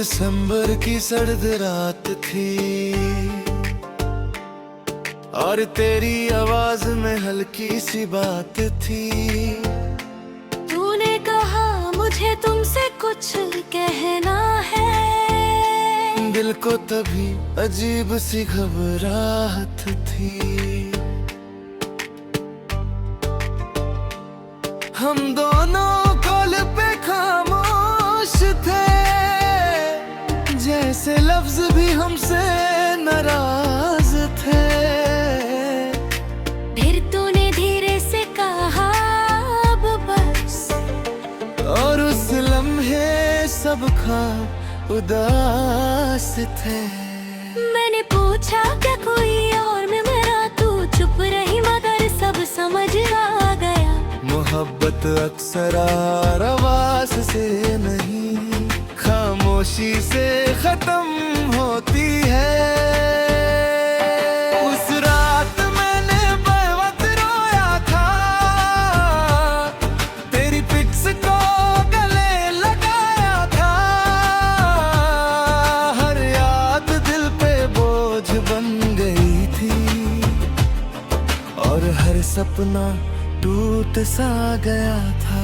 दिसंबर की सर्द रात थी और तेरी आवाज में हल्की सी बात थी। तूने कहा मुझे तुमसे कुछ कहना है। दिल को तभी अजीब सी घबराहट थी। हम दोनों कॉल पे खामोश थे, जैसे लफ्ज भी हमसे नाराज थे। फिर तूने धीरे से कहा अब बस, और उस लम्हे सब ख्वाब उदास थे। मैंने पूछा क्या कोई और में मेरा, तू चुप रही मगर सब समझ आ गया। मोहब्बत अक्सर आवाज से नहीं, खामोशी से खत्म होती है। उस रात मैंने बेवक्त रोया था, तेरी पिक्स को गले लगाया था। हर याद दिल पे बोझ बन गई थी और हर सपना टूट सा गया था।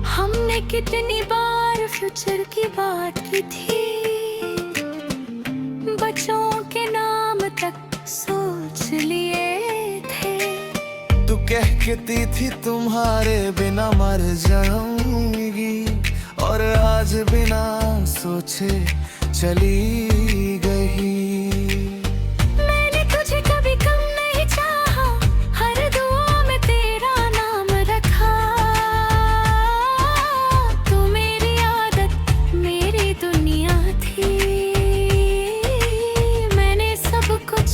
हमने कितनी बार फ्यूचर की बात की थी, बच्चों के नाम तक सोच लिए थे। तू कहती थी तुम्हारे बिना मर जाऊंगी, और आज बिना सोचे चली गई। मैंने तुझे कभी कम नहीं चाहा, हर दुआ में तेरा नाम रखा। तू मेरी आदत मेरी दुनिया थी, मैंने सब कुछ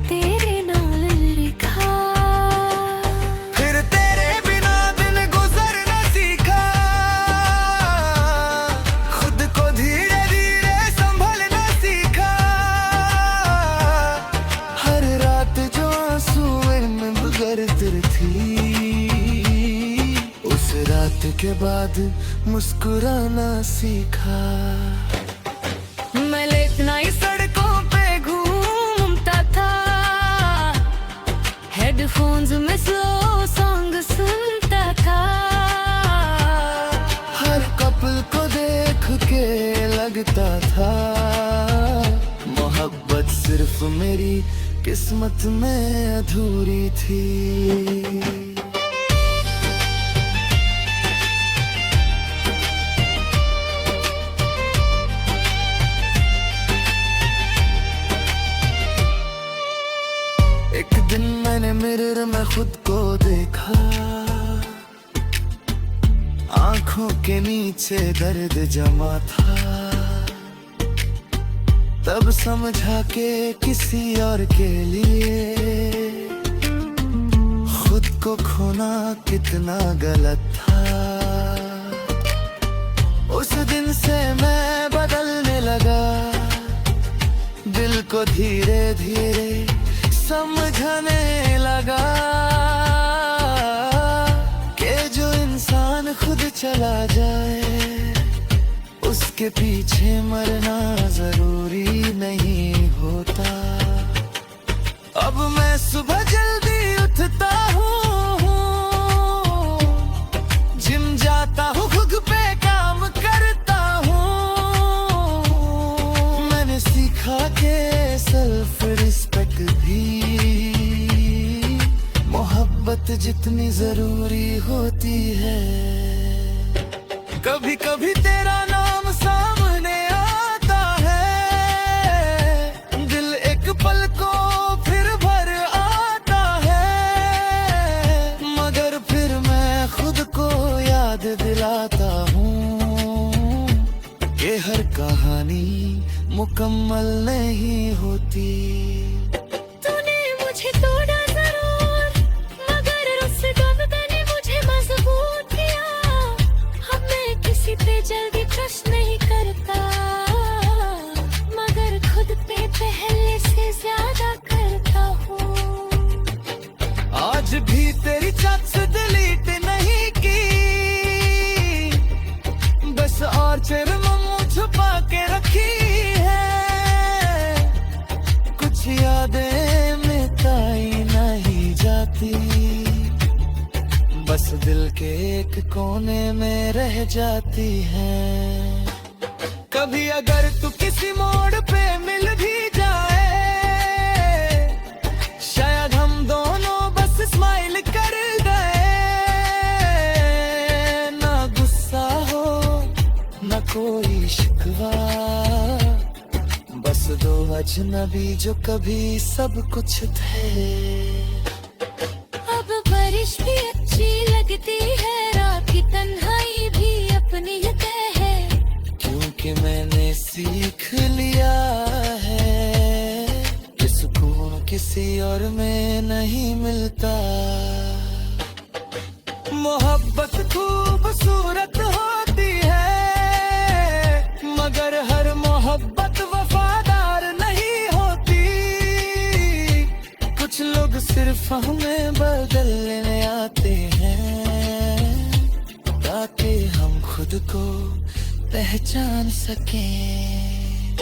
तेरे नाल लिखा। फिर तेरे बिना दिन गुजरना सीखा, खुद को धीरे धीरे संभलना सीखा। हर रात जो आंसुओं में गुजरती थी, उस रात के बाद मुस्कुराना सीखा। मैं लेट नाइट सड़कों पे घूमता था, हेडफोन्स में स्लो सॉन्ग सुनता था। हर कपल को देख के लगता था, मोहब्बत सिर्फ मेरी किस्मत में अधूरी थी। एक दिन मैंने मिरर में खुद को देखा, आंखों के नीचे दर्द जमा था। तब समझा के किसी और के लिए खुद को खोना कितना गलत था। उस दिन से मैं बदलने लगा, दिल को धीरे धीरे समझने लगा कि जो इंसान खुद चला जाए, उसके पीछे मरना जरूरी नहीं होता। अब मैं सुबह जल्दी उठता हूँ, जिम जाता हूँ, खुद पे काम करता हूँ। मैंने सीखा कि सेल्फ रिस्पेक्ट भी मोहब्बत जितनी जरूरी होती है। कभी कभी तेरा नाम सामने आता है, दिल एक पल को फिर भर आता है। मगर फिर मैं खुद को याद दिलाता हूँ कि हर कहानी मुकम्मल नहीं होती। तूने मुझे तोड़ा किसी पे जल्दी ट्रस्ट नहीं करता, मगर खुद पे पहले से ज्यादा करता हूँ। आज भी तेरी चैट से डिलीट नहीं की, बस और मुंह छुपा के रखी है। कुछ यादें मिटाई नहीं जाती, बस दिल के एक कोने में रह जाती है। कभी अगर तू किसी मोड़ पे मिल भी जाए, शायद हम दोनों बस स्माइल कर गए। ना गुस्सा हो ना कोई शिकवा, बस दो अजनबी जो कभी सब कुछ थे। अब बारिश भी अच्छी लगती है, रात की तन्हाई भी अपनी तय है, क्योंकि मैंने सीख लिया है कि सुकून किसी और में नहीं मिलता। मोहब्बत खूबसूरत होती है, मगर हर मोहब्बत वफादार नहीं होती। कुछ लोग सिर्फ हमें बदलने आते हैं, ताकि हम खुद को पहचान सकें।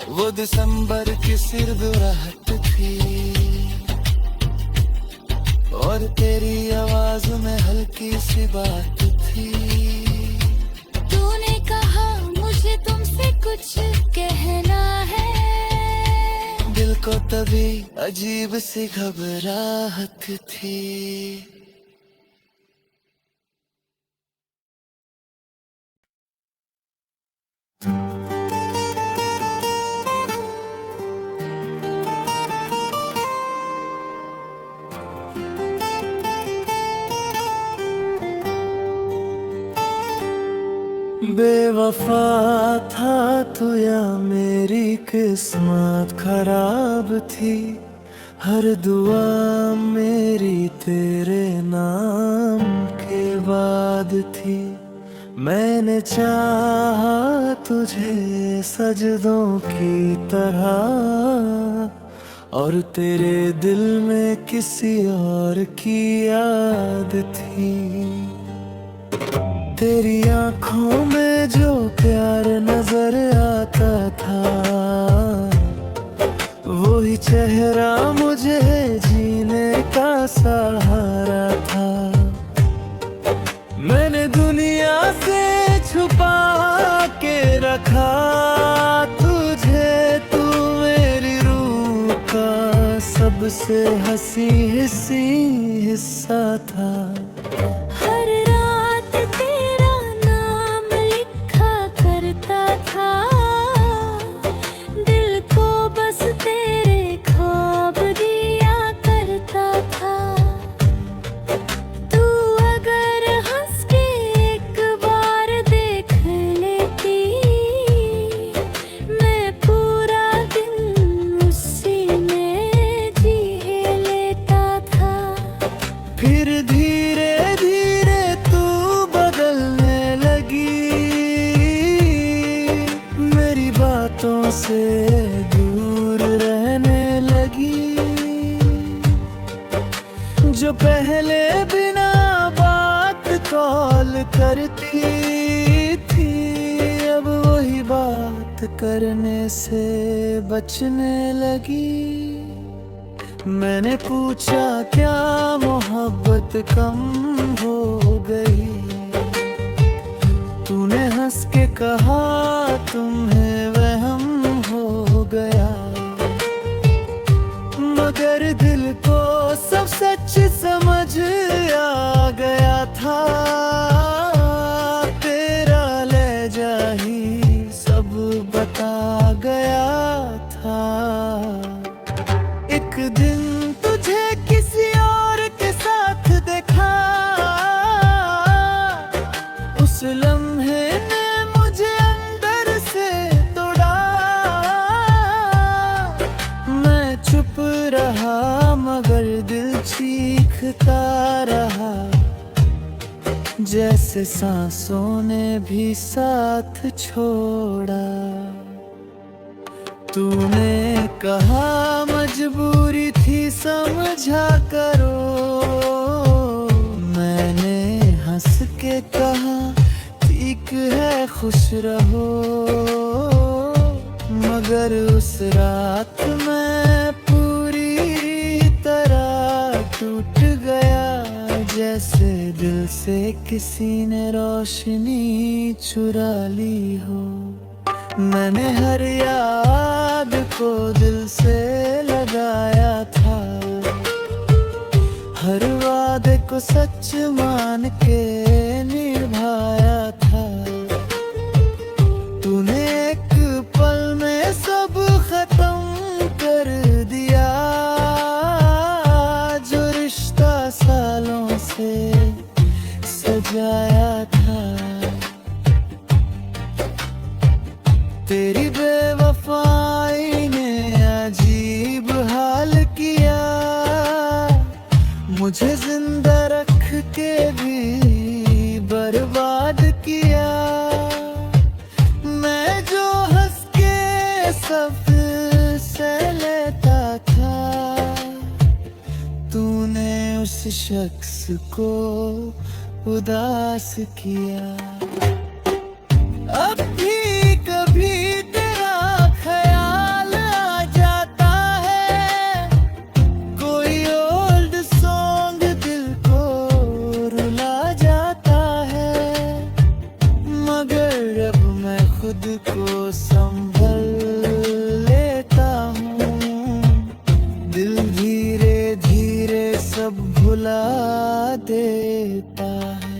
वो दिसंबर की सिर्फ राहत थी, और तेरी आवाज में हल्की सी बात थी। तूने कहा मुझे तुमसे कुछ कहना है, दिल को तभी अजीब सी घबराहट थी। बेवफा था तू या मेरी किस्मत खराब थी, हर दुआ मेरी तेरे नाम के बाद थी। मैंने चाहा तुझे सजदों की तरह, और तेरे दिल में किसी और की याद थी। तेरी आंखों में जो प्यार नजर आता था, वही चेहरा मुझे जीने का सहारा था। मैंने दुनिया से छुपा के रखा तुझे, तू मेरी रूह का सबसे हंसी हिस्सा था। हर रात तेरा नाम लिखा करता था, दिल को बस तेरे ख्वाब दिया करता था। तू अगर हंस के एक बार देख लेती, मैं पूरा दिन उसी में जी लेता था। फिर धीरे धीरे तू बदलने लगी, मेरी बातों से दूर रहने लगी। जो पहले बिना बात कॉल करती थी, अब वही बात करने से बचने लगी। मैंने पूछा क्या मोहब्बत कम हो गई, तूने हंस के कहा तुम्हें वहम हो गया। मगर दिल को सब सच समझ आ गया था, तेरा लहजा ही सब बता गया था। एक दिन तुझे किसी और के साथ देखा, उस लम्हे ने मुझे अंदर से तोड़ा। मैं चुप रहा मगर दिल चीखता रहा, जैसे सांसों ने भी साथ छोड़ा। तूने कहा मजबूरी थी समझा करो, मैंने हंस के कहा ठीक है खुश रहो। मगर उस रात मैं पूरी तरह टूट गया, जैसे दिल से किसी ने रोशनी चुरा ली हो। मैंने हर याद को दिल से लगाया था, हर वादे को सच मान के निभाया था। तूने एक पल में सब खत्म कर दिया, जो रिश्ता सालों से सजाया था। तेरी बेवफाई ने अजीब हाल किया, मुझे जिंदा रख के भी बर्बाद किया। मैं जो हंस के सब से लेता था, तूने उस शख्स को उदास किया। अब भी कभी तेरा ख्याल आ जाता है, कोई ओल्ड सॉन्ग दिल को रुला जाता है। मगर अब मैं खुद को संभल लेता हूँ, दिल धीरे धीरे सब भुला देता है।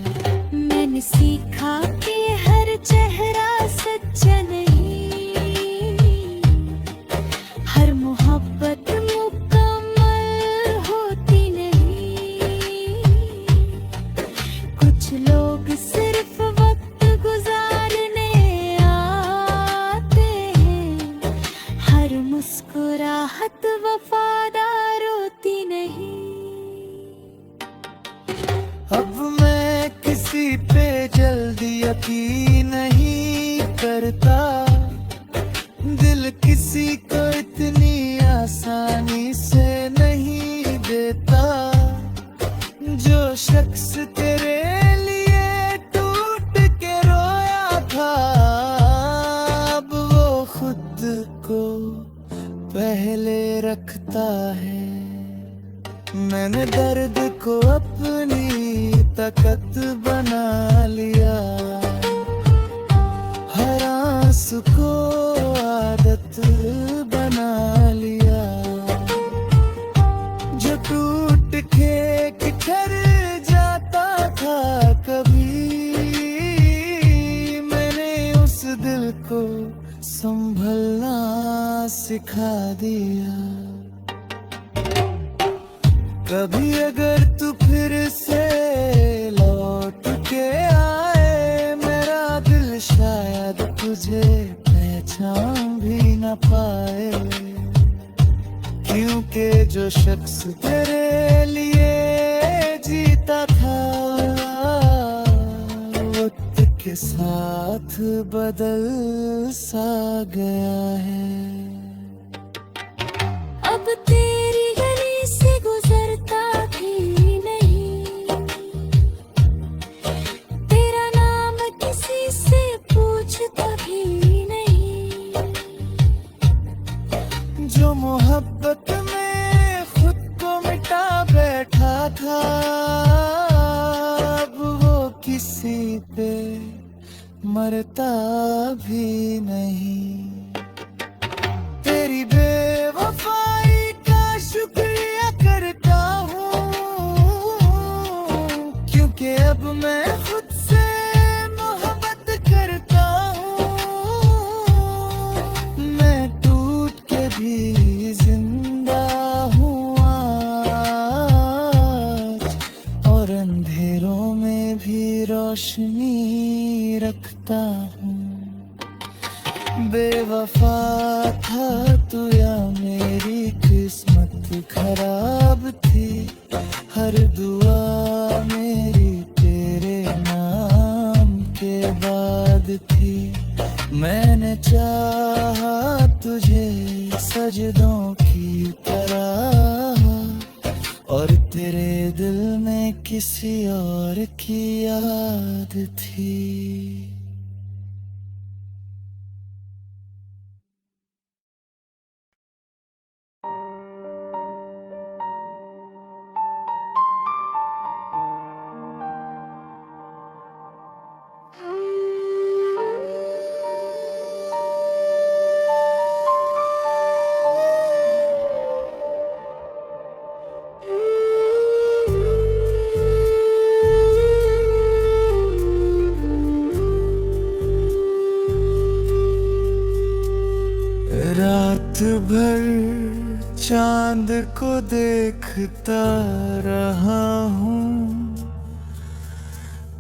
मैंने सीखा कि हर चेहरा सच्चा नहीं, हर मोहब्बत मुकम्मल होती नहीं। कुछ लोग सिर्फ वक्त गुजारने आते हैं, हर मुस्कुराहट वफादार होती नहीं। अब मैं किसी पे जल्दी यकीन नहीं करता, दिल किसी को इतनी आसानी से नहीं देता। जो शख्स तेरे लिए टूट के रोया था, अब वो खुद को पहले रखता है। मैंने दर्द को अपनी ताकत बना लिया, हर आंसू को आदत बना लिया। जो टूट के बिखर जाता था कभी, मैंने उस दिल को संभलना सिखा दिया। कभी अगर तू फिर से लौट के आए, मेरा दिल शायद तुझे पहचान भी न पाए। क्योंकि जो शख्स तेरे लिए जीता था, वक्त के साथ बदल सा गया है। अब तेरी गली से गुजरता भी नहीं, तेरा नाम किसी से पूछता भी नहीं। जो मोहब्बत में खुद को मिटा बैठा था, अब वो किसी पे मरता भी नहीं। तेरी बेवफाई का शुक्रिया करता हूँ, क्योंकि अब मैं खुद से मोहब्बत करता हूँ। मैं टूट के भी जिंदा हूँ आज, और अंधेरों में भी रोशनी रखता हूँ। बेवफा था तू या मेरी किस्मत खराब थी, हर दुआ मेरी तेरे नाम बाद थी। मैंने चाहा तुझे सजदों की तरह, और तेरे दिल में किसी और की याद थी। रात भर चांद को देखता रहा हूँ,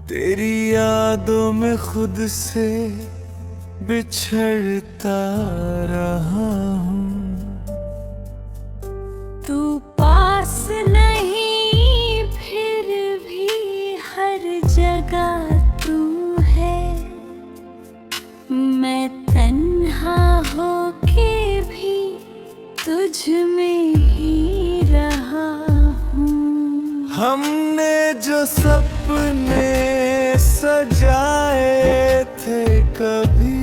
तेरी यादों में खुद से बिछड़ता रहा हूँ। तू पास नहीं फिर भी हर जगह तू है। मैं तन्हा होके भी तुझ में ही रहा हूँ। हमने जो सपने सजाए थे कभी,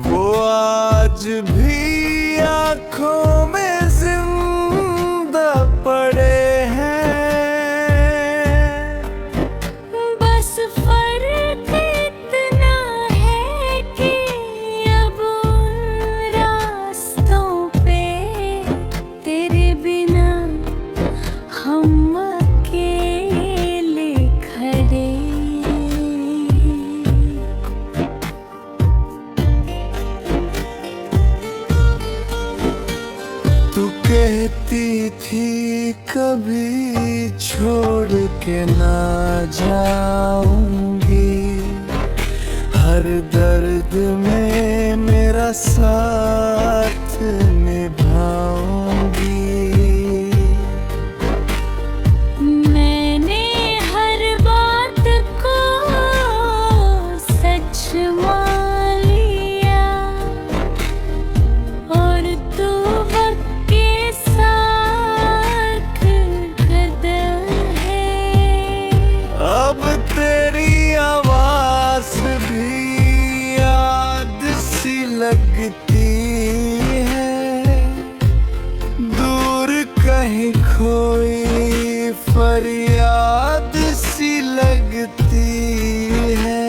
वो आज भी आँखों में जिंदा पड़े हैं। बस फर्क इतना है कि अब उन रास्तों पे तेरे बिना हम अकेले खड़े। तू कहती थी कभी छोड़ के ना जाऊंगी, हर दर्द में मेरा साथ निभाऊंगी। मैंने हर बात को सच मान लिया, और तू वक्त के साथ बदल है। अब तेरी आवाज भी याद सी लगती है, दूर कहीं खोई फरियाद सी लगती है।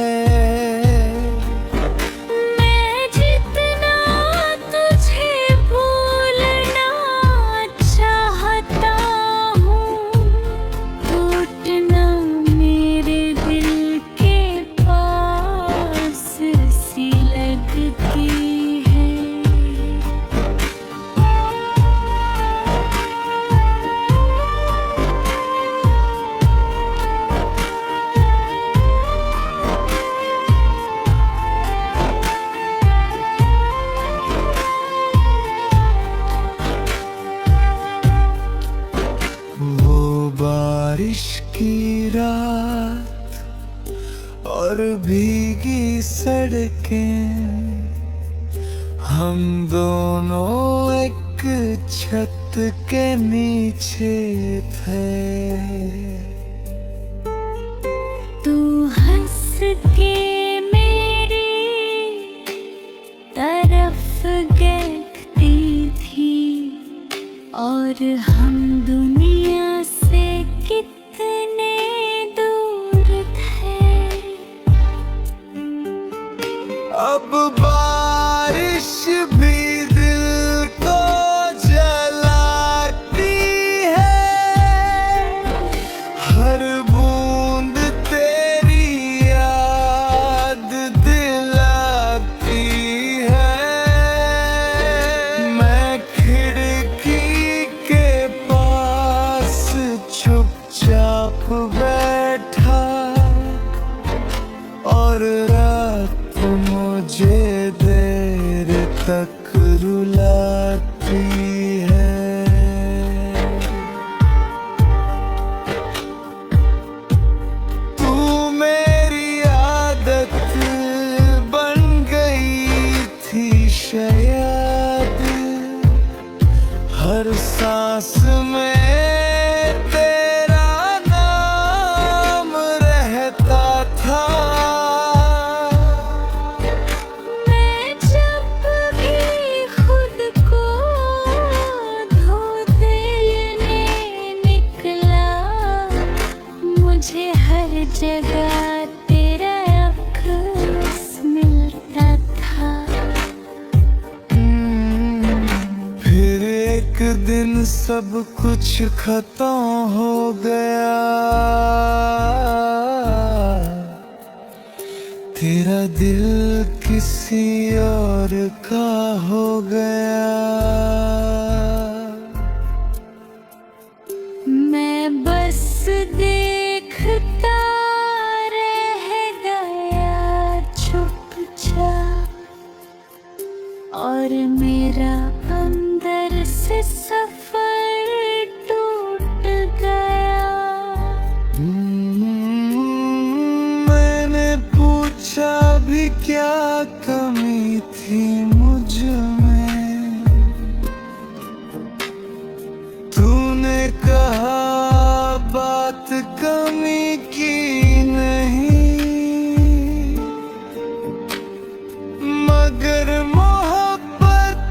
मैं जितना तुझे भूलना चाहता हूँ, टूटना मेरे दिल के पास सी लगती है। वो बारिश की रात और भीगी सड़कें, हम दोनों एक छत के नीचे थे। तू हंस के मेरी तरफ देखती थी, और हम दुनिया से कितने दूर थे। अब बारिश भी दिल को जलाती है, हर बूंद तेरी याद दिलाती है। मैं खिड़की के पास चुपचाप बैठा, और रात मुझे देर तक रुलाती है। तू मेरे दिन सब कुछ खत्म हो गया, तेरा दिल किसी और का हो गया। मैं बस देखता रह गया चुपचाप, और मेरा अंदर से सफर टूट गया। मैंने पूछा भी क्या कमी थी मुझ में, तूने कहा बात कमी की नहीं, मगर मोहब्बत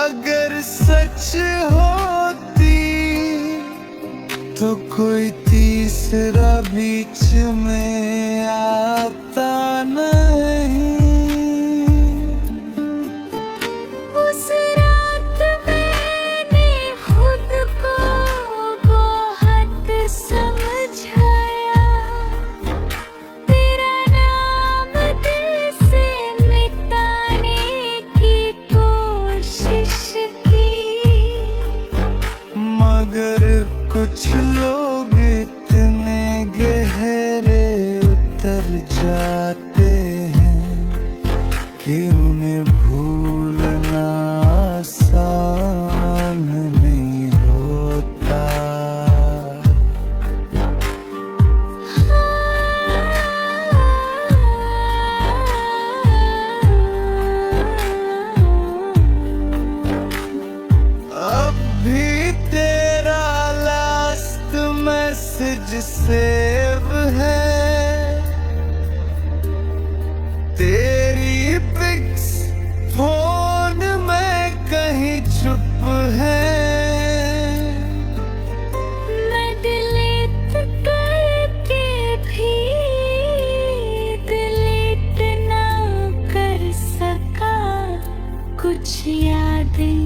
अगर सच होती तो कोई तीसरा बीच में आता नहीं। उस रात मैंने खुद को बहुत समझाया, तेरा नाम दिल से मिटाने की कोशिश की, मगर कुछ लोग इतने गहरे उतर जाते हैं कि उन्हें भूलना आसान नहीं होता। अब भी तेरा लास्ट मैसेज सेव है, तेरी पिक्स फोन में कहीं चुप है। मैं डिलीट करके भी डिलीट ना कर सका, कुछ यादें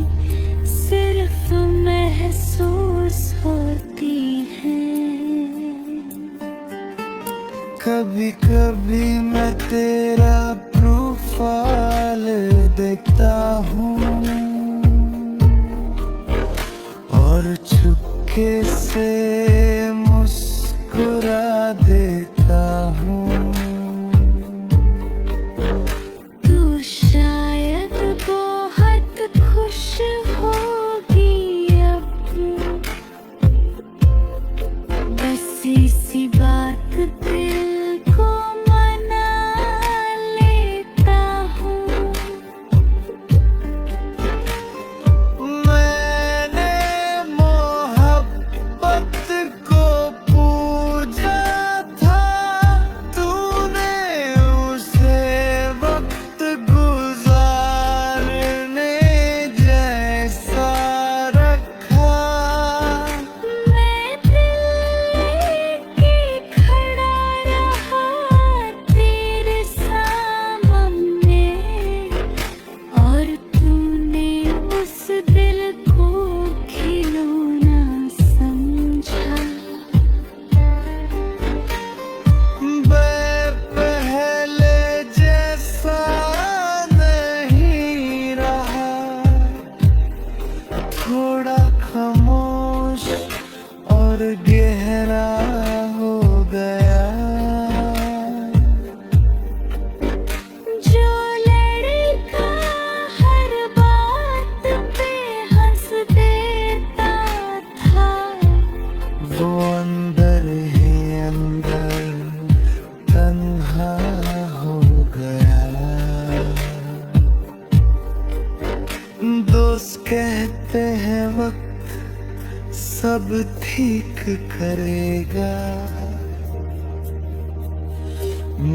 सिर्फ महसूस होती हैं। कभी कभी मैं तेरा प्रोफाइल देखता हूँ और चुपके से मुस्कुरा देता हूँ। तू शायद बहुत खुश होगी अब, बस इसी बात दिल को मना लेता हूँ। मैंने मोहब्बत को पूजा था, तूने उसे वक्त गुजारने जैसा रखा। मैं दिल लेके खड़ा रहा तेरे सामने, और तूने उस दिल को खिलौना समझा। मैं पहले जैसा नहीं रहा, थोड़ा खामोश और गहरा हो गया। जो लड़का हर बात पे हंस देता था, वो अंदर ही अंदर तन्हा हो गया। दोस्त कहते हैं वक्त सब ठीक करेगा,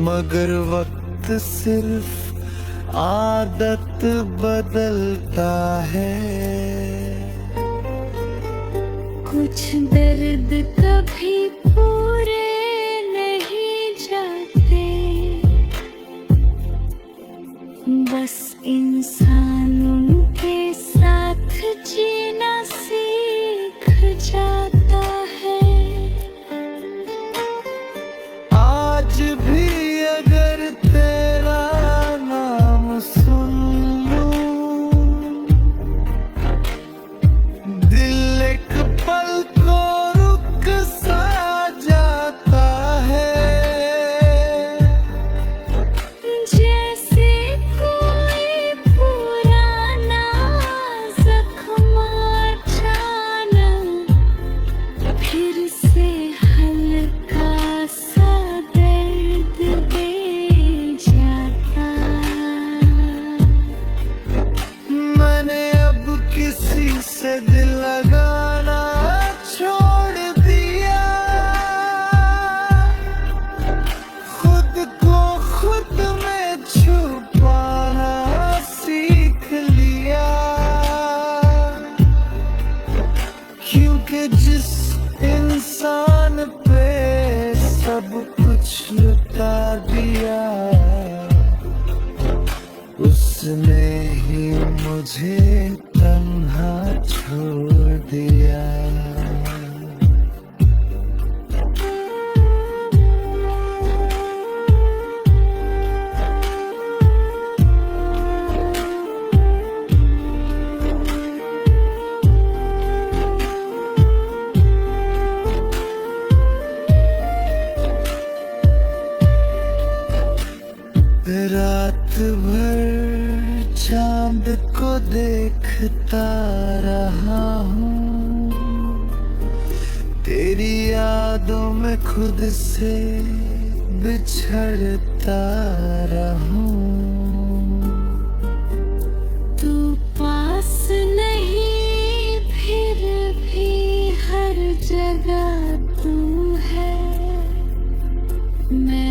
मगर वक्त सिर्फ आदत बदलता है। कुछ दर्द कभी पूरे नहीं जाते, बस इंसान उनके साथ जी आज भी अगर तेरा नाम सुन लूं, दिल एक पल को रुक सा जाता है। जैसे कोई पुराना जख्म अचानक फिर से हल्का सा दर्द दे जाता। मैंने अब किसी से दिल लगाना छोड़ दिया, खुद को खुद में छुपाना सीख लिया। क्योंकि जिस इंसान पे सब कुछ लुटा दिया, उसने ही मुझे तन्हा छोड़ दिया। रात भर चांद को देखता रहा हूँ, तेरी यादों में खुद से बिछड़ता रहूं। तू पास नहीं फिर भी हर जगह तू है। मैं